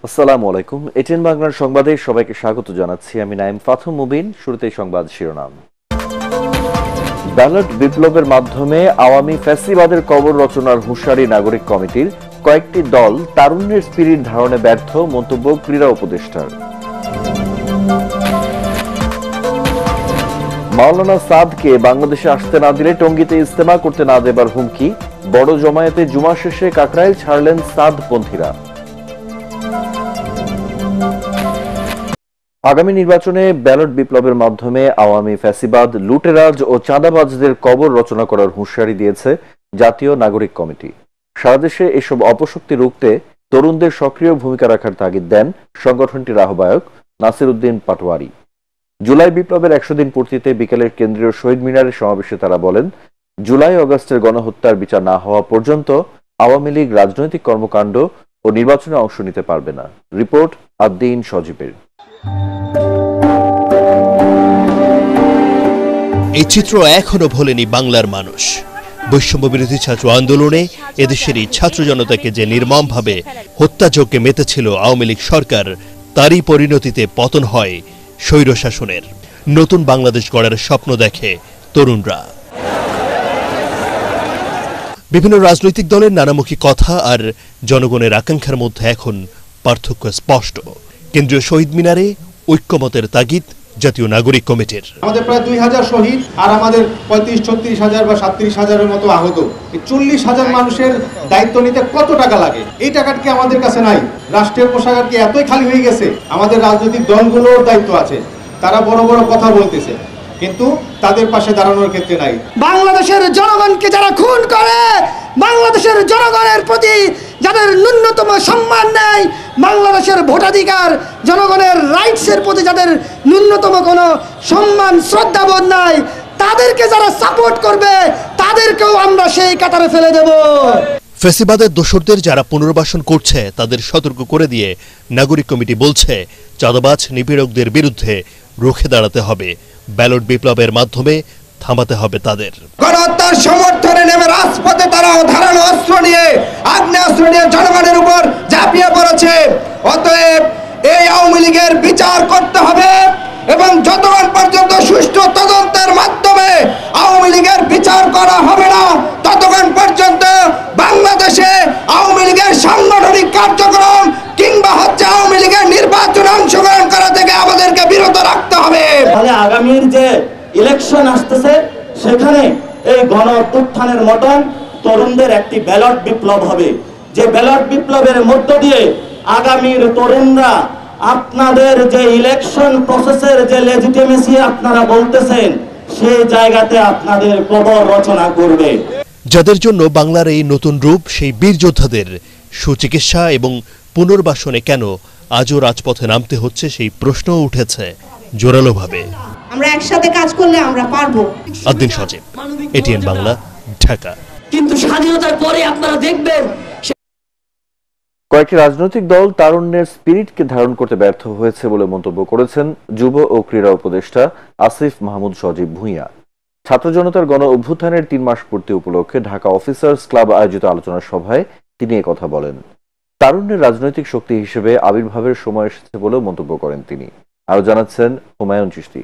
আসসালামু আলাইকুম। এটিএন বাংলার সংবাদে সবাইকে স্বাগত জানাচ্ছি। আমি নাইম ফাথুম মুবিন। শুরুতেই সংবাদ শিরোনাম। ব্যালট বিপ্লবের মাধ্যমে আওয়ামী ফ্যাসিবাদের কবর রচনার হুঁশিয়ারি নাগরিক কমিটির। কয়েকটি দল তারুণ্যের স্পিরিট ধারণে ব্যর্থ, মন্তব্য ক্রীড়া উপদেষ্টার। মাওলানা সাদকে বাংলাদেশে আসতে না দিলে টঙ্গীতে ইজতেমা করতে না দেবার হুমকি। বড় জমায়েতে জুমা শেষে কাকরাইল ছাড়লেন সাদপন্থীরা। আগামী নির্বাচনে ব্যালট বিপ্লবের মাধ্যমে আওয়ামী ফ্যাসিবাদ, লুটেরাজ ও চাঁদাবাজদের কবর রচনা করার হুঁশিয়ারি দিয়েছে জাতীয় নাগরিক কমিটি। সারা দেশে এসব অপশক্তি রুখতে তরুণদের সক্রিয় ভূমিকা রাখার তাগিদ দেন সংগঠনটির আহ্বায়ক নাসির উদ্দিন পাটোয়ারি। জুলাই বিপ্লবের ১০০ দিন পূর্তিতে বিকেলের কেন্দ্রীয় শহীদ মিনারের সমাবেশে তারা বলেন, জুলাই অগাস্টের গণহত্যার বিচার না হওয়া পর্যন্ত আওয়ামী লীগ রাজনৈতিক কর্মকাণ্ড ও নির্বাচনে অংশ নিতে পারবে না। রিপোর্ট আদ্দিন সজীবের। এই চিত্র এখনো ভোলেনি বাংলার মানুষ। বৈষম্য বিরোধী ছাত্র আন্দোলনে এদেশের এই ছাত্র জনতাকে যে নির্মমভাবে হত্যাযজ্ঞে মেতেছিল আওয়ামী লীগ সরকার, তারই পরিণতিতে পতন হয় স্বৈরশাসনের। নতুন বাংলাদেশ গড়ার স্বপ্ন দেখে তরুণরা। বিভিন্ন রাজনৈতিক দলের নানামুখী কথা আর জনগণের আকাঙ্ক্ষার মধ্যে এখন পার্থক্য স্পষ্ট। কেন্দ্রীয় শহীদ মিনারে ঐক্যমতের তাগিদ জাতীয় নাগরিক কমিটির। আমাদের প্রায় ২,০০০ শহীদ আর আমাদের ৩৫-৩৬,০০০ বা ৩৭,০০০-এর মতো আহত। এই ৪০,০০০ মানুষের দায়িত্ব নিতে কত টাকা লাগে? এই টাকাটা কি আমাদের কাছে নাই? রাষ্ট্রের কোষাগার কি এতই খালি হয়ে গেছে? আমাদের রাজনৈতিক দলগুলোর দায়িত্ব আছে, তারা বড় বড় কথা বলতেছে, কিন্তু তাদের পাশে দাঁড়ানোর ক্ষেত্রে নাই। বাংলাদেশের জনগণকে যারা খুন করে, বাংলাদেশের জনগণের প্রতি যাদের ন্যূনতম সম্মান নেই, বাংলাদেশের ভোটাধিকার, জনগণের রাইটসের প্রতি যাদের ন্যূনতম কোনো সম্মান শ্রদ্ধাবোধ নাই, তাদেরকে যারা সাপোর্ট করবে তাদেরকেও আমরা সেই কাতারে ফেলে দেব। ফ্যাসিবাদের দোসরদের যারা পুনর্বাসন করছে তাদের সতর্ক করে দিয়ে নাগরিক কমিটি বলছে, চাঁদাবাজ নিপীড়কদের বিরুদ্ধে রুখে দাঁড়াতে হবে। ব্যালট বিপ্লবের মাধ্যমে থামাতে হবে তাদের। গণহত্যার সমর্থনে নেমে রাজপথে তারা ধারালো অস্ত্র নিয়ে, আগ্নেয়াস্ত্র নিয়ে জনগণের উপর ঝাঁপিয়ে পড়েছে। অতএব এই আওয়ামী লীগের বিচার করতে হবে এবং যতক্ষণ পর্যন্ত সুষ্ঠু তদন্তের মাধ্যমে আওয়ামী লীগের বিচার করা হবে না, ততক্ষণ পর্যন্ত বাংলাদেশে আওয়ামী লীগের সাংগঠনিক কার্যক্রম কিংবা আওয়ামী লীগের নির্বাচনে অংশগ্রহণ করা থেকে আমাদেরকে বিরত রাখতে হবে। তাহলে আগামীর যে ইলেকশন আসতেছে সেখানে এই গণ অভ্যুত্থানের মতন তরুণদের একটি ব্যালট বিপ্লব হবে, যে ব্যালট বিপ্লবের মধ্য দিয়ে আগামীর তরুণরা আপনাদের যে ইলেকশন প্রসেসের যে লেজিটিমেসি আপনারা বলতেছেন সেই জায়গাতে আপনাদের কবর রচনা করবে। যাদের জন্য বাংলার এই নতুন রূপ, সেই বীর যোদ্ধাদের সুচিকিৎসা এবং পুনর্বাসনে কেন আজও রাজপথে নামতে হচ্ছে সেই প্রশ্নও উঠেছে জোরালোভাবে। আমরা একসাথে কাজ করলে আমরা পারবো। আদ্দিন সজীব, এটিএন বাংলা, ঢাকা। কিন্তু স্বাধীনতার পরে আপনারা দেখবেন কয়েকটি রাজনৈতিক দল তারুণ্যের স্পিরিটকে ধারণ করতে ব্যর্থ হয়েছে বলে মন্তব্য করেছেন যুব ও ক্রীড়া উপদেষ্টা আসিফ মাহমুদ সজীব ভূঁইয়া। ছাত্র জনতার গণ অভ্যুত্থানের ৩ মাস পূর্তি উপলক্ষে ঢাকা অফিসার্স ক্লাব আয়োজিত আলোচনা সভায় তিনি কথা বলেন। তারুণ্যের রাজনৈতিক শক্তি হিসেবে আবির্ভাবের সময় এসেছে বলেও মন্তব্য করেন তিনি। আরো জানাচ্ছেন হুমায়ুন চিশতি।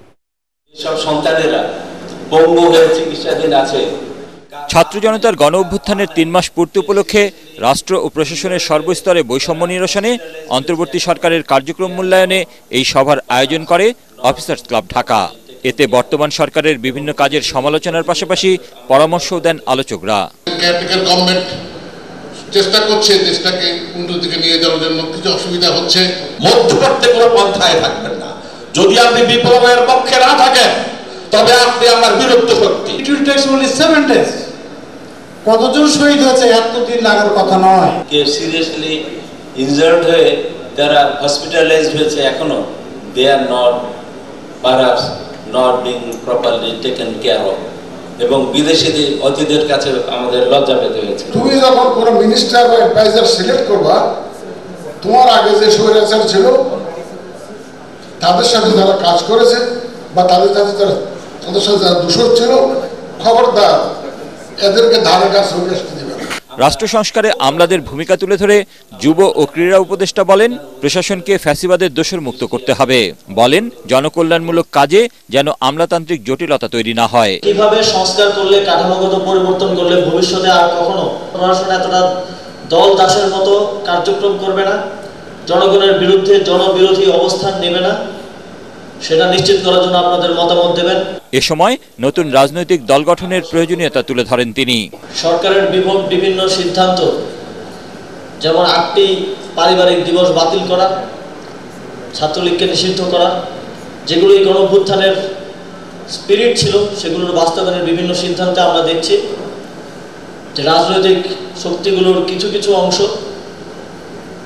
ছাত্র জনতার গণ অভ্যুত্থানের ৩ মাস পূর্তি উপলক্ষে রাষ্ট্র ও প্রশাসনের সর্বস্তরে বৈষম্য নিরসনে অন্তর্বর্তী সরকারের কার্যক্রম মূল্যায়নে এই সভার আয়োজন করে অফিসার্স ক্লাব ঢাকা। এতে বর্তমান সরকারের বিভিন্ন কাজের সমালোচনার পাশাপাশি পরামর্শও দেন আলোচকরা। চেষ্টা করছে দেশটাকে উন্নতির দিকে নিয়ে যাওয়ার জন্য, কিছু অসুবিধা হচ্ছে, মধ্যবর্তী কোনো পন্থায় থাকবেন না। যদি আপনি বিপ্লবের পক্ষে না থাকেন তবে আপনি আমার বিরুদ্ধ শক্তি। It will take only 7 days. কতজন শহীদ হয়েছে এতদিন লাগার কথা নয়। কে সিরিয়াসলি ইনজার্ড হয়ে যারা হসপিটালাইজড হয়েছে এখনো they are not perhaps not being properly taken care of, এবং বিদেশিদের অতিথিদের কাছে আমাদের লজ্জা পেতে হয়েছে। তুমি যখন কোনো মিনিস্টার বা অ্যাডভাইজার সিলেক্ট করবা, তোমার আগে যে স্বৈরাচার ছিল তাদের সাথে যারা কাজ করেছে বা তাদের সাথে যারা দূষণ ছিল, খবরদার এদেরকে ধারে কাজ হয়ে আসতে দেবে। রাষ্ট্র সংস্কারে আমলাদের ভূমিকা তুলে ধরে যুব ও ক্রীড়া উপদেষ্টা বলেন, প্রশাসনকে ফ্যাসিবাদের দোষর মুক্ত করতে হবে। বলেন, জনকল্যাণমূলক কাজে যেন আমলাতান্ত্রিক জটিলতা তৈরি না হয়। কিভাবে সংস্কার করলে, কাঠামোগত পরিবর্তন করলে ভবিষ্যতে আর কখনো প্রশাসন এতটা দল দাসের মতো কার্যক্রম করবে না, জনগণের বিরুদ্ধে জনবিরোধী অবস্থান নেবে না, সেটা নিশ্চিত করার জন্য আপনাদের মতামত দেবেন। এ সময় নতুন রাজনৈতিক দল গঠনের প্রয়োজনীয়তা তুলে ধরেন তিনি। সরকারের বিভিন্ন সিদ্ধান্ত, যেমন 8টি পারিবারিক দিবস বাতিল করা, ছাত্রলীগকে নিষিদ্ধ করা, যেগুলো এই গণঅভ্যুত্থানের স্পিরিট ছিল, সেগুলোর বাস্তবায়নের বিভিন্ন সিদ্ধান্তে আমরা দেখছি যে রাজনৈতিক শক্তিগুলোর কিছু কিছু অংশ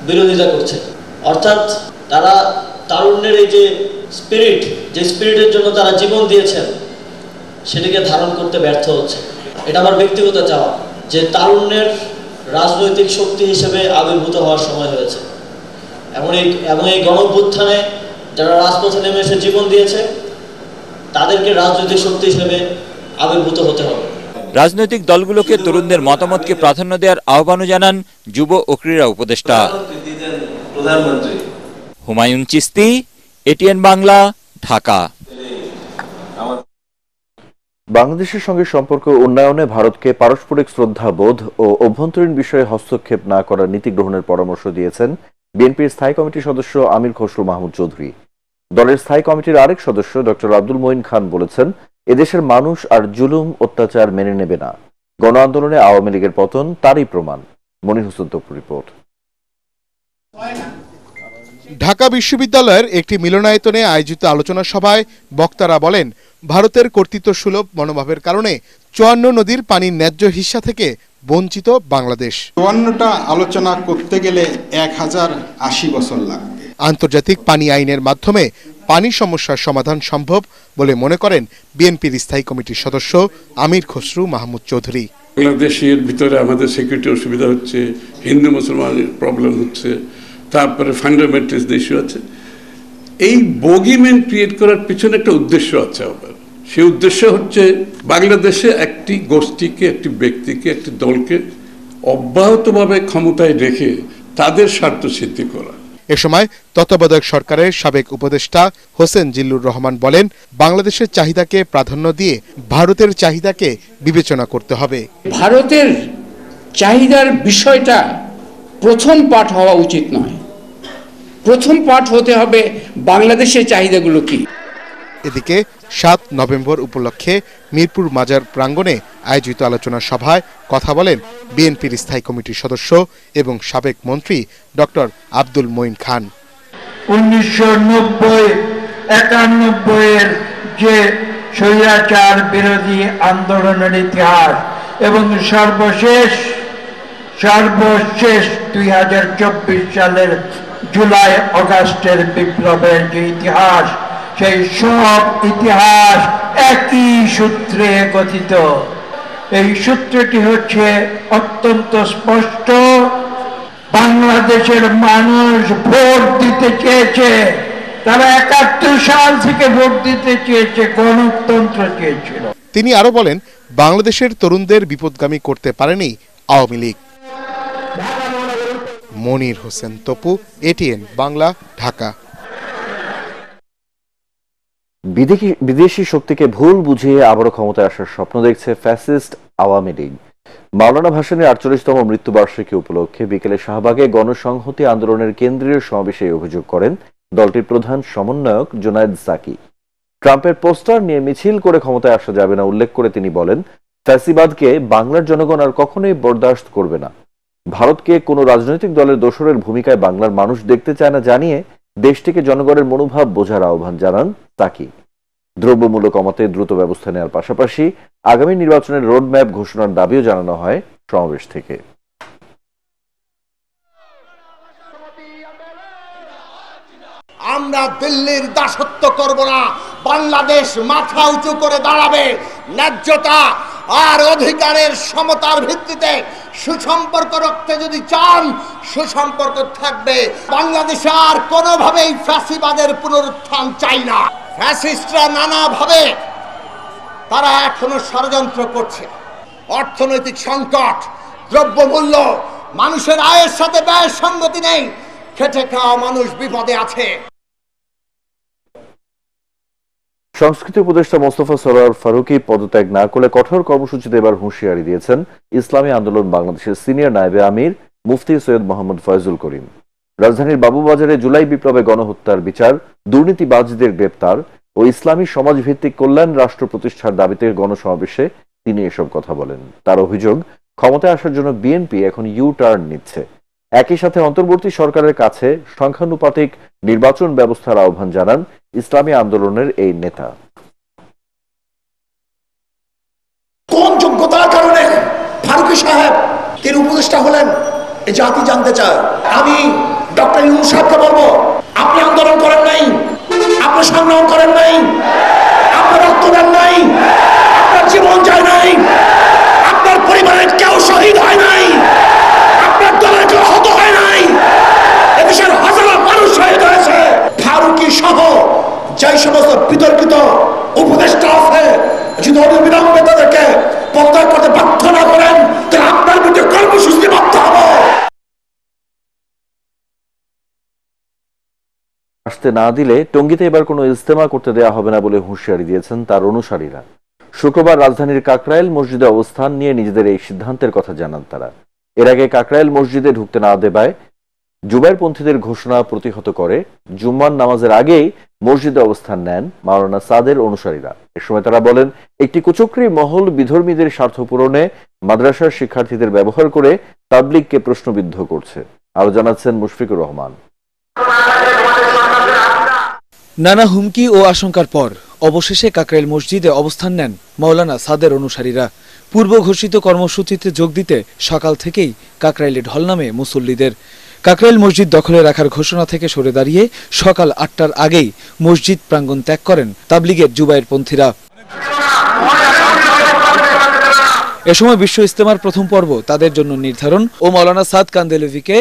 বিরোধিতা করছে। অর্থাৎ তারা তারুণ্যের এই যে স্পিরিটের জন্য তারা জীবন দিয়েছেন, সেটিকে ধারণ করতে ব্যর্থ হচ্ছে। এটা আমার ব্যক্তিগত চাওয়া যে তারুণ্যের রাজনৈতিক শক্তি হিসেবে আবির্ভূত হওয়ার সময় হয়েছে। এবং এই গণঅভ্যুত্থানে যারা রাজপথে নেমে এসে জীবন দিয়েছে, তাদেরকে রাজনৈতিক শক্তি হিসেবে আবির্ভূত হতে হবে। রাজনৈতিক দলগুলোকে তরুণদের মতামতকে প্রাধান্য দেওয়ার আহ্বানও জানান যুব ও ক্রীড়া উপদেষ্টা। হুমায়ুন চিস্তি, এটিএন বাংলা, ঢাকা। বাংলাদেশের সঙ্গে সম্পর্ক উন্নয়নে ভারতকে পারস্পরিক শ্রদ্ধাবোধ ও অভ্যন্তরীণ বিষয়ে হস্তক্ষেপ না করার নীতি গ্রহণের পরামর্শ দিয়েছেন বিএনপির স্থায়ী কমিটির সদস্য আমির খসরু মাহমুদ চৌধুরী। দলের স্থায়ী কমিটির আরেক সদস্য ডক্টর আব্দুল মঈন খান বলেছেন, এদেশের মানুষ আর জুলুম অত্যাচার মেনে নেবে না। গণ আন্দোলনে আওয়ামী লীগের পতন তারই প্রমাণ। মনির হোসেন তপুর রিপোর্ট। ঢাকা বিশ্ববিদ্যালয়ের একটি মিলনায়তনে আয়োজিত আলোচনা সভায় বক্তারা বলেন, ভারতের কর্তৃত্বসুলভ মনোভাবের কারণে 54 নদীর পানির ন্যায্য হিস্সা থেকে বঞ্চিত বাংলাদেশ। 54টা আলোচনা করতে গেলে 1080 বছর লাগবে। আন্তর্জাতিক পানি আইনের মাধ্যমে পানি সমস্যার সমাধান সম্ভব বলে মনে করেন বিএনপির স্থায়ী কমিটির সদস্য আমির খসরু মাহমুদ চৌধুরী। বাংলাদেশের ভিতরে আমাদের সিকিউরিটি অসুবিধা হচ্ছে, হিন্দু মুসলমানের প্রবলেম হচ্ছে, তারপরে ফান্ডামেন্টালিস্ট ইস্যু আছে। এই বগিম্যান ক্রিয়েট করার পিছনে একটা উদ্দেশ্য আছে আবার। সেই উদ্দেশ্য হচ্ছে বাংলাদেশে একটি গোষ্ঠীকে, একটি ব্যক্তিকে, একটি দলকে অব্যাহতভাবে ক্ষমতায় রেখে তাদের স্বার্থ সিদ্ধি করা। এ সময় তত্ত্বাবধায়ক সরকারের সাবেক উপদেষ্টা হোসেন জিল্লুর রহমান বলেন, বাংলাদেশের চাহিদাকে প্রাধান্য দিয়ে ভারতের চাহিদাকে বিবেচনা করতে হবে। ভারতের চাহিদার বিষয়টা প্রথম পাঠ হওয়া উচিত নয়। প্রথম পাঠ হতে হবে বাংলাদেশের চাহিদাগুলো কি। এদিকে 7 নভেম্বর উপলক্ষে মিরপুর মাজার প্রাঙ্গণে আয়োজিত আলোচনা সভায় কথা বলেন বিএনপির স্থায়ী কমিটির সদস্য এবং সাবেক মন্ত্রী ডক্টর আব্দুল মঈন খান। 1990-91 এর যে স্বৈরাচার বিরোধী আন্দোলনের ইতিহাস এবং সর্বশেষ 2024 সালের জুলাই আগস্টের বিপ্লবের যে ইতিহাস, সেই সব ইতিহাস একই সূত্রে গঠিত। এই সূত্রটি হচ্ছে অত্যন্ত স্পষ্ট। বাংলাদেশের মানুষ ভোট দিতে চেয়েছে, তারা 71 সাল থেকে ভোট দিতে চেয়েছে, গণতন্ত্র চেয়েছিল। তিনি আরো বলেন, বাংলাদেশের তরুণদের বিপদগামী করতে পারেনি আওয়ামী লীগ। মনির হোসেন তপু, এটিএন বাংলা, ঢাকা। বিদেশি শক্তিকে ভুল বুঝিয়ে আবারও ক্ষমতায় আসার স্বপ্ন দেখছে ফ্যাসিস্ট আওয়ামী লীগ। মাওলানা ভাসানীর 48তম মৃত্যুবার্ষিকী উপলক্ষে বিকেলে শাহবাগে গণসংহতি আন্দোলনের কেন্দ্রীয় সমাবেশে অভিযোগ করেন দলটির প্রধান সমন্বয়ক জুনায়েদ সাকি। ট্রাম্পের পোস্টার নিয়ে মিছিল করে ক্ষমতায় আসা যাবে না উল্লেখ করে তিনি বলেন, ফ্যাসিবাদকে বাংলার জনগণ আর কখনোই বরদাস্ত করবে না। ভারতকে কোনো রাজনৈতিক দলের দোসরের ভূমিকায় বাংলার মানুষ দেখতে চায় না জানিয়ে দেশটিকে জনগণের মনোভাব বোঝার আহ্বান জানান তাকি। দ্রব্যমূল্য কমাতে দ্রুত ব্যবস্থা নেওয়ার পাশাপাশি আগামী নির্বাচনের রোডম্যাপ ঘোষণার দাবিও জানানো হয় সমাবেশ থেকে। আমরা দিল্লির দাসত্ব করব না, বাংলাদেশ মাথা উঁচু করে দাঁড়াবে। ন্যায্যতা আর অধিকারের সমতার ভিত্তিতে সুসম্পর্ক রাখতে যদি চান, সুসম্পর্ক থাকবে। বাংলাদেশে আর কোনোভাবেই ফ্যাসিবাদের পুনরুত্থান চাই না। ফ্যাসিস্টরা নানাভাবে তারা এখনো ষড়যন্ত্র করছে। অর্থনৈতিক সংকট, দ্রব্যমূল্য, মানুষের আয়ের সাথে ব্যয়ের সঙ্গতি নেই, খেটে খাওয়া মানুষ বিপদে আছে। সংস্কৃতি উপদেষ্টা মোস্তফা সরোয়ার ফারুকী পদত্যাগ না করলে কঠোর কর্মসূচি দেবার হুঁশিয়ারি দিয়েছেন ইসলামী আন্দোলন বাংলাদেশের সিনিয়র নায়েবে আমির মুফতি সৈয়দ মোহাম্মদ ফয়জুল করিম। রাজধানীর বাবুবাজারে জুলাই বিপ্লবে গণহত্যার বিচার, দুর্নীতিবাজদের গ্রেপ্তার ও ইসলামী সমাজভিত্তিক কল্যাণ রাষ্ট্র প্রতিষ্ঠার দাবিতে গণসমাবেশে তিনি এসব কথা বলেন। তার অভিযোগ, ক্ষমতায় আসার জন্য বিএনপি এখন ইউ টার্ন নিচ্ছে। একই সাথে অন্তর্বর্তী সরকারের কাছে সংখ্যানুপাতিক নির্বাচন ব্যবস্থার আহ্বান জানান ইসলামী আন্দোলনের এই নেতা। কোন যোগ্যতার কারণে ফারুকী সাহেব তিনি উপদেষ্টা হলেন, এই জাতি জানতে চায়। আমি ডক্টর ইউনূস সাহেবকে বলবো, আপনি আন্দোলন করেন নাই, আপনি সংগ্রাম করেন নাই, আপনি রক্ত দেন নাই, আপনার জীবন যায় নাই, আপনার পরিবারের কেউ শহীদ হয় নাই, আপনার দলের কেউ আহত হয় নাই, এদেশের হাজার মানুষ শহীদ হয়েছে। ফারুকী সহ যে সমস্ত বিতর্কিত উপদেষ্টা আছে, যদি অবিলম্বে তাদেরকে পদত্যাগ করতে বাধ্য না করেন, তাহলে আপনার বিরুদ্ধে কর্মসূচি বাধ্য হব। আসতে না দিলে টঙ্গীতে এবার কোনো ইজতেমা করতে দেওয়া হবে না বলে হুঁশিয়ারি দিয়েছেন তার অনুসারীরা। শুক্রবার রাজধানীর কাকরাইল মসজিদে অবস্থান নিয়ে নিজেদের এই সিদ্ধান্তের কথা জানান তারা। এর আগে কাকরাইল মসজিদে ঢুকতে না দেওয়ায় জুবাইরপন্থীদের ঘোষণা প্রতিহত করে জুম্মার নামাজের আগেই মসজিদে অবস্থান নেন মাওলানা সাদের অনুসারীরা। এ সময় তারা বলেন, একটি কুচক্রী মহল বিধর্মীদের স্বার্থ পূরণে মাদ্রাসার শিক্ষার্থীদের ব্যবহার করে তাবলিগকে প্রশ্নবিদ্ধ করছে। আরো জানাচ্ছেন মুশফিকুর রহমান। নানা হুমকি ও আশঙ্কার পর অবশেষে কাকরাইল মসজিদে অবস্থান নেন মাওলানা সাদের অনুসারীরা। পূর্ব ঘোষিত কর্মসূচিতে যোগ দিতে সকাল থেকেই কাকরাইলে ঢল নামে মুসল্লিদের। কাকরাইল মসজিদ দখলে রাখার ঘোষণা থেকে সরে দাঁড়িয়ে সকাল ৮টার আগেই মসজিদ প্রাঙ্গণ ত্যাগ করেন তাবলিগের জুবাইরপন্থীরা। এ সময় বিশ্ব ইজতেমার প্রথম পর্ব তাদের জন্য নির্ধারণ ও মাওলানা সাদ কান্দেলভিকে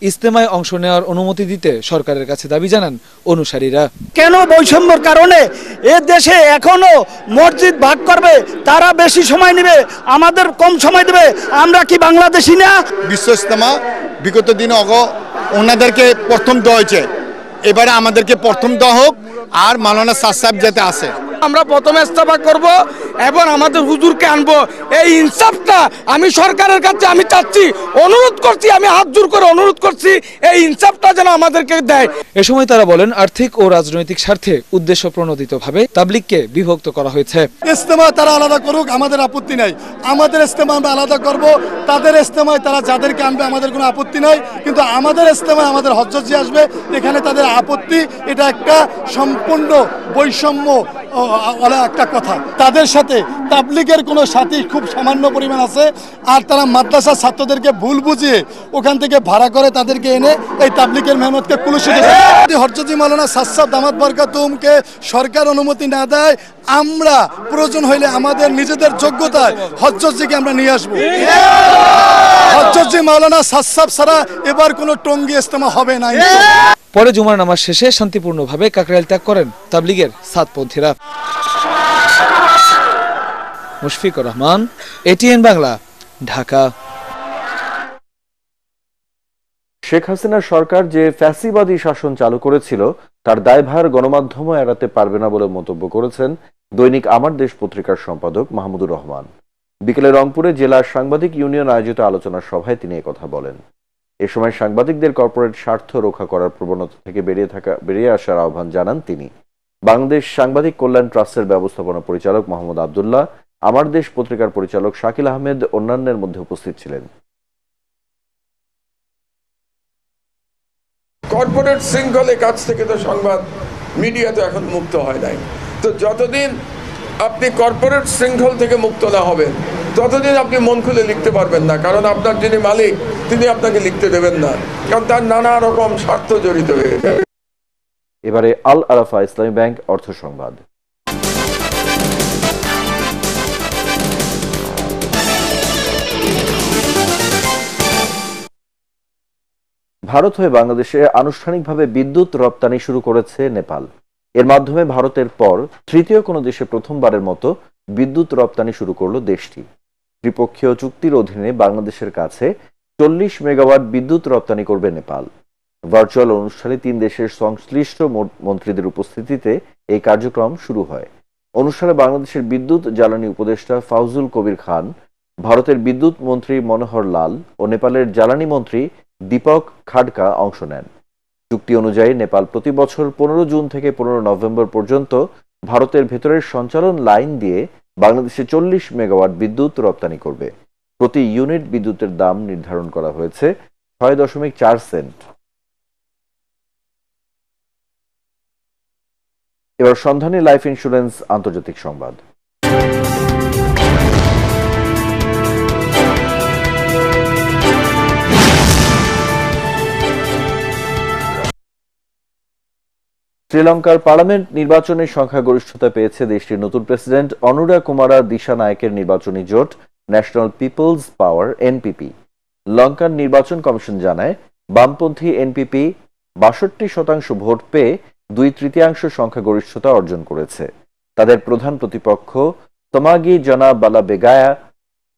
ইজতেমায় অংশ নেওয়ার অনুমতি দিতে সরকারের কাছে দাবি জানান অনুসারীরা। কেন বৈষম্যর কারণে এ দেশে এখনো মসজিদ ভাগ করবে, তারা বেশি সময় নেবে, আমাদের কম সময় দেবে? আমরা কি বাংলাদেশি না? বিশ্ব ইজতেমা বিগত দিনে ওনাদেরকে প্রথম দেওয়া হয়েছে, এবারে আমাদেরকে প্রথম দেওয়া হোক, আর মাওলানা সাদ সাহেব যাতে আসে। আমরা প্রথমে ইস্তফা করব এবং আমাদের হুজুরকে আনবো। এই ইনসাফটা আমি সরকারের কাছে আমি চাচ্ছি, অনুরোধ করছি, আমি হাত জোর করে অনুরোধ করছি, এই ইনসাফটা যেন আমাদেরকে দেয়। এ সময় তারা বলেন, আর্থিক ও রাজনৈতিক স্বার্থে উদ্দেশ্য প্রণোদিতভাবে তাবলিগকে বিভক্ত করা হয়েছে। ইজতেমা তারা আলাদা করুক, আমাদের আপত্তি নাই। আমাদের ইজতেমা আমরা আলাদা করব, তাদের ইজতেমায় তারা যাদেরকে আনবে আমাদের কোনো আপত্তি নাই, কিন্তু আমাদের ইজতেমায় আমাদের হজ্জজি আসবে, এখানে তাদের আপত্তি। এটা একটা সম্পূর্ণ বৈষম্য একটা কথা। তাদের সাথে তাবলিগের কোনো সাথী খুব সামান্য পরিমাণ আছে, আর তারা মাদ্রাসার ছাত্রদেরকে ভুল বুঝিয়ে ওখান থেকে ভাড়া করে তাদেরকে এনে এই তাবলিগের মেহনতকে কুলুষিত করে। হরজজি মাওলানা সাদ সাহেব দামাত বরকাতুহুমকে সরকার অনুমতি না দেয়, আমরা প্রয়োজন হইলে আমাদের নিজেদের যোগ্যতায় হজ্জজিকে আমরা নিয়ে আসবো। হজ্জজি মাওলানা সাদ সাহেব ছাড়া এবার কোনো টঙ্গী ইজতেমা হবে না। পরে জুমার নামাজ শেষে শান্তিপূর্ণভাবে কাকরাইল ত্যাগ করেন তাবলিগের সাদপন্থীরা। মুশফিকুর রহমান, এটিএন বাংলা, ঢাকা। শেখ হাসিনার সরকার যে ফ্যাসিবাদী শাসন চালু করেছিল তার দায়ভার গণমাধ্যমও এড়াতে পারবে না বলে মন্তব্য করেছেন দৈনিক আমার দেশ পত্রিকার সম্পাদক মাহমুদুর রহমান। বিকেলে রংপুরে জেলা সাংবাদিক ইউনিয়ন আয়োজিত আলোচনা সভায় তিনি একথা বলেন। এ সময় সাংবাদিকদের কর্পোরেট স্বার্থ রক্ষা করার প্রবণতা থেকে বেরিয়ে আসার আহ্বান জানান তিনি। বাংলাদেশ সাংবাদিক কল্যাণ ট্রাস্টের ব্যবস্থাপনা পরিচালক মোহাম্মদ আবদুল্লাহ, আমার দেশ পত্রিকার পরিচালক শাকিল আহমেদ অন্যান্যের মধ্যে উপস্থিত ছিলেন। কর্পোরেট শৃঙ্খলের কাছ থেকে তো সংবাদ মিডিয়া তো এখন মুক্ত হয় নাই। তো যতদিন আপনি কর্পোরেট শৃঙ্খল থেকে মুক্ত না হবেন ততদিন আপনি মন খুলে লিখতে পারবেন না, কারণ আপনার যিনি মালিক তিনি আপনাকে লিখতে দেবেন না, কারণ তার নানা রকম স্বার্থ জড়িত হয়ে। এবারে আল আরাফা ইসলামী ব্যাংক অর্থ সংবাদ। ভারত হয়ে বাংলাদেশে আনুষ্ঠানিকভাবে বিদ্যুৎ রপ্তানি শুরু করেছে নেপাল। এর মাধ্যমে ভারতের পর তৃতীয় কোনো দেশে প্রথমবারের মতো বিদ্যুৎ রপ্তানি শুরু করল দেশটি। ত্রিপক্ষীয় চুক্তির অধীনে বাংলাদেশের কাছে 40 মেগাওয়াট বিদ্যুৎ রপ্তানি করবে নেপাল। ভার্চুয়াল অনুষ্ঠানে 3 দেশের সংশ্লিষ্ট মন্ত্রীদের উপস্থিতিতে এই কার্যক্রম শুরু হয়। অনুষ্ঠানে বাংলাদেশের বিদ্যুৎ জ্বালানি উপদেষ্টা ফাউজুল কবির খান, ভারতের বিদ্যুৎ মন্ত্রী মনোহর লাল ও নেপালের জ্বালানি মন্ত্রী দীপক খাডকা অংশ নেন। চুক্তি অনুযায়ী নেপাল প্রতি বছর 15 জুন থেকে 15 নভেম্বর পর্যন্ত ভারতের ভেতরের সঞ্চালন লাইন দিয়ে বাংলাদেশে 40 মেগাওয়াট বিদ্যুৎ রপ্তানি করবে। প্রতি ইউনিট বিদ্যুতের দাম নির্ধারণ করা হয়েছে 6.4 সেন্ট। এবার সন্ধানী লাইফ ইন্স্যুরেন্স আন্তর্জাতিক সংবাদ। শ্রীলঙ্কার পার্লামেন্ট নির্বাচনে সংখ্যাগরিষ্ঠতা পেয়েছে দেশটির নতুন প্রেসিডেন্ট অনুরা কুমারা দিশানায়েকের নির্বাচনী জোট ন্যাশনাল পিপলস পাওয়ার এনপিপি। লঙ্কান নির্বাচন কমিশন জানায়, বামপন্থী এনপিপি 62% ভোট পেয়ে 2/3 সংখ্যাগরিষ্ঠতা অর্জন করেছে। তাদের প্রধান প্রতিপক্ষ তমাগি জনা বালা বেগায়া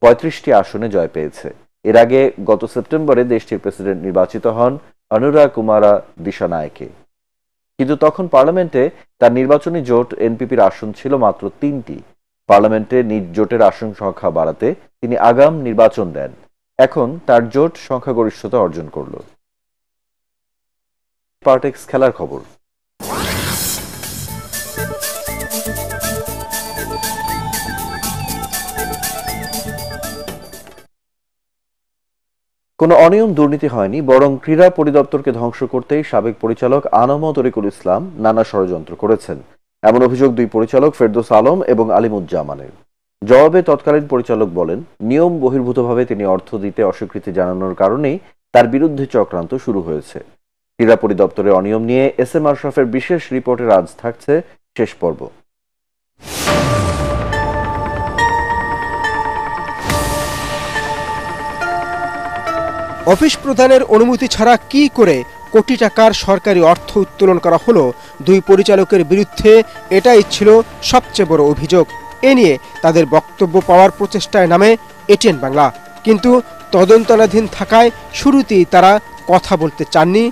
35টি আসনে জয় পেয়েছে। এর আগে গত সেপ্টেম্বরে দেশটির প্রেসিডেন্ট নির্বাচিত হন অনুরা কুমারা দিশানায়েকে, কিন্তু তখন পার্লামেন্টে তার নির্বাচনী জোট এনপিপির আসন ছিল মাত্র 3টি। পার্লামেন্টে নিজ জোটের আসন সংখ্যা বাড়াতে তিনি আগাম নির্বাচন দেন। এখন তার জোট সংখ্যাগরিষ্ঠতা অর্জন করল। পার্টেক্স খেলার খবর। কোনো অনিয়ম দুর্নীতি হয়নি, বরং ক্রীড়া পরিদপ্তরকে ধ্বংস করতেই সাবেক পরিচালক আনম তরিকুল ইসলাম নানা ষড়যন্ত্র করেছেন, এমন অভিযোগ 2 পরিচালক ফেরদৌস আলম এবং আলিমুজ্জামানের। জবাবে তৎকালীন পরিচালক বলেন, নিয়ম বহির্ভূতভাবে তিনি অর্থ দিতে অস্বীকৃতি জানানোর কারণেই তার বিরুদ্ধে চক্রান্ত শুরু হয়েছে। ক্রীড়া পরিদপ্তরের অনিয়ম নিয়ে এস এম আশরাফের বিশেষ রিপোর্টের আজ থাকছে শেষ পর্ব। অফিস প্রদানের অনুমতি ছাড়া কি করে কোটি টাকার সরকারি অর্থ উত্তোলন করা হলো 2 পরিচালকের বিরুদ্ধে, এটাই ছিল সবচেয়ে বড় অভিযোগ। এ নিয়ে তাদের বক্তব্য পাওয়ার প্রচেষ্টায় নামে এটিএন বাংলা, কিন্তু তদন্তনাধীন থাকায় শুরুতেই তারা কথা বলতে চাননি।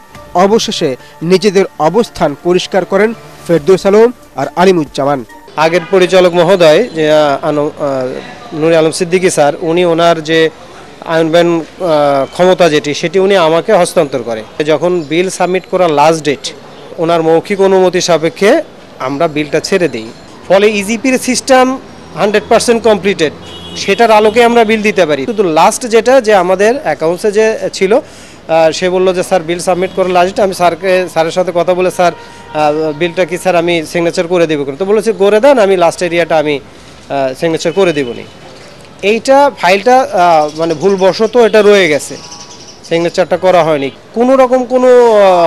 অবশেষে নিজেদের অবস্থান পরিষ্কার করেন ফেরদৌস আলম আর আলিমুজ্জামান। আগের পরিচালক মহোদয় যে নুরে আলম সিদ্দিকী স্যার, উনি ওনার যে আইনবান ক্ষমতা সেটি উনি আমাকে হস্তান্তর করে। যখন বিল সাবমিট করার লাস্ট ডেট, ওনার মৌখিক অনুমতি সাপেক্ষে আমরা বিলটা ছেড়ে দিই। ফলে ইজিপির সিস্টেম 100% কমপ্লিটেড, সেটার আলোকে আমরা বিল দিতে পারি। শুধু লাস্ট যেটা যে আমাদের অ্যাকাউন্টসে যে ছিল, সে বললো যে স্যার বিল সাবমিট করার লাস্ট, আমি স্যারের সাথে কথা বলে, স্যার বিলটা কি স্যার আমি সিগনেচার করে দেবো, তো বলেছি করে দেন, আমি লাস্ট এরিয়াটা আমি সিগনেচার করে দেবনি। এইটা ফাইলটা মানে ভুলবশত এটা রয়ে গেছে, সিগনেচারটা করা হয়নি। কোনো রকম কোনো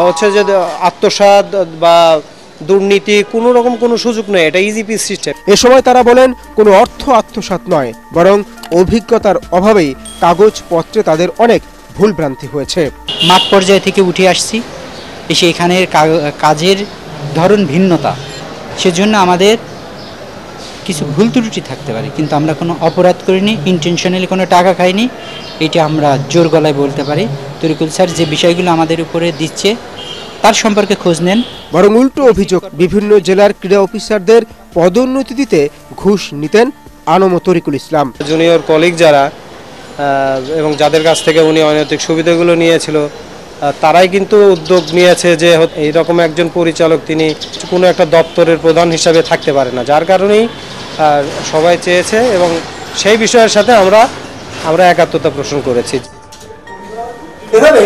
হচ্ছে যে আত্মসাৎ বা দুর্নীতি কোনো রকম কোনো সুযোগ নেই, এটা ইজিপি সিস্টেম। এ সময় তারা বলেন, কোনো অর্থ আত্মসাৎ নয়, বরং অভিজ্ঞতার অভাবেই কাগজপত্রে তাদের অনেক ভুলভ্রান্তি হয়েছে। মাঠ পর্যায় থেকে উঠে আসছি, এসে এখানের কাজের ধরন ভিন্নতা, সেজন্য আমাদের কিছু ভুল ত্রুটি থাকতে পারে, কিন্তু আমরা কোনো অপরাধ করিনি, ইন্টেনশনালি কোনো টাকা খাইনি, এটা আমরা জোর গলায় বলতে পারি। তরিকুল স্যার যে বিষয়গুলো আমাদের উপরে দিচ্ছে তার সম্পর্কে খোঁজ নেন। বরং উল্টো অভিযোগ, বিভিন্ন জেলার ক্রীড়া অফিসারদের পদোন্নতি দিতে ঘুষ নিতেন আনম তরিকুল ইসলাম। জুনিয়র কলিগ যারা এবং যাদের কাছ থেকে উনি অনৈতিক সুবিধাগুলো নিয়েছিল, তারাই কিন্তু উদ্যোগ নিয়েছে যে এইরকম একজন পরিচালক তিনি কোনো একটা দপ্তরের প্রধান হিসাবে থাকতে পারে না, যার কারণেই সবাই চেয়েছে এবং সেই বিষয়ের সাথে আমরা একাত্মতা পোষণ করেছি। এভাবে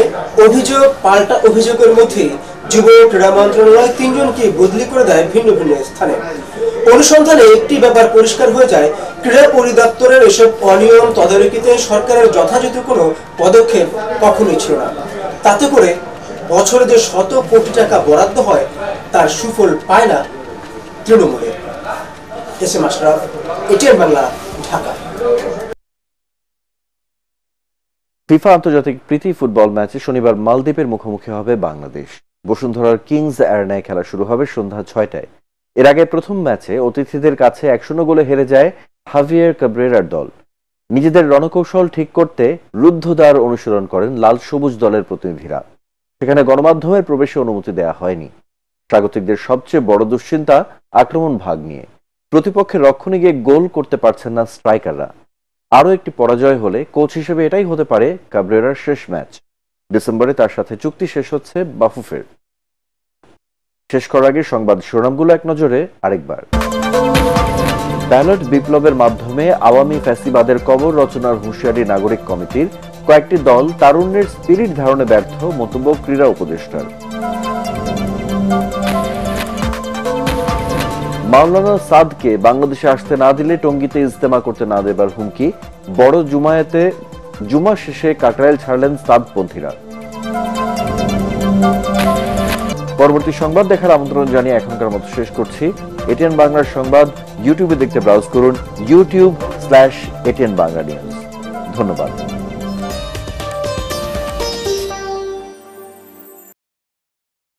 অভিযোগ পাল্টা অভিযোগের মধ্যে যুব ক্রীড়া মন্ত্রণালয় 3 জনকে বদলি করে দেয় ভিন্ন ভিন্ন স্থানে। অনুসন্ধানে একটি ব্যাপার পরিষ্কার হয়ে যায়, ক্রীড়া পরিদপ্তরের এসব অনিয়ম তদারকিতে সরকারের যথাযথ কোনো পদক্ষেপ কখনোই ছিল না। তাতে করে বছরে যে শত কোটি টাকা বরাদ্দ হয় তার সুফল পায় না তৃণমূলে। S M Ashraf, ATN Bangla, Dhaka. FIFA আন্তর্জাতিক প্রীতি ফুটবল ম্যাচে শনিবার মালদ্বীপের মুখোমুখি হবে বাংলাদেশ। বসুন্ধরার কিংস অ্যারেনায় খেলা শুরু হবে সন্ধ্যা 6টায়। এর আগে প্রথম ম্যাচে অতিথিদের কাছে 1-0 গোলে হেরে যায় হাভিয়ের ক্যাব্রেরার দল। নিজেদের রণকৌশল ঠিক করতে রুদ্ধদ্বার অনুসরণ করেন লাল সবুজ দলের প্রতিনিধিরা। সেখানে গণমাধ্যমের প্রবেশে অনুমতি দেয়া হয়নি। স্বাগতিকদের সবচেয়ে বড় দুশ্চিন্তা আক্রমণ ভাগ নিয়ে। প্রতিপক্ষের রক্ষণে গিয়ে গোল করতে পারছেন না স্ট্রাইকাররা। আরও একটি পরাজয় হলে কোচ হিসেবে এটাই হতে পারে কাবরেরার শেষ ম্যাচ। ডিসেম্বরে তার সাথে চুক্তি শেষ হচ্ছে বাফুফের। শেষ করার আগে সংবাদ শিরোনামগুলো এক নজরে আরেকবার। ব্যালট বিপ্লবের মাধ্যমে আওয়ামী ফ্যাসিবাদের কবর রচনার হুঁশিয়ারি নাগরিক কমিটির। কয়েকটি দল তারুণ্যের স্পিরিট ধারণে ব্যর্থ, মন্তব্য ক্রীড়া উপদেষ্টার। মাওলানা সাদকে বাংলাদেশে আসতে না দিলে টঙ্গীতে ইজতেমা করতে না দেবার হুমকি। বড় জুমায়েতে জুমা শেষে কাকরাইল ছাড়লেন সাদপন্থীরা। পরবর্তী সংবাদ দেখার আমন্ত্রণ জানিয়ে এখনকার মতো শেষ করছি। এটিএন বাংলার সংবাদ ইউটিউবে দেখতে ব্রাউজ করুন youtube/ATN Bangla News। ধন্যবাদ।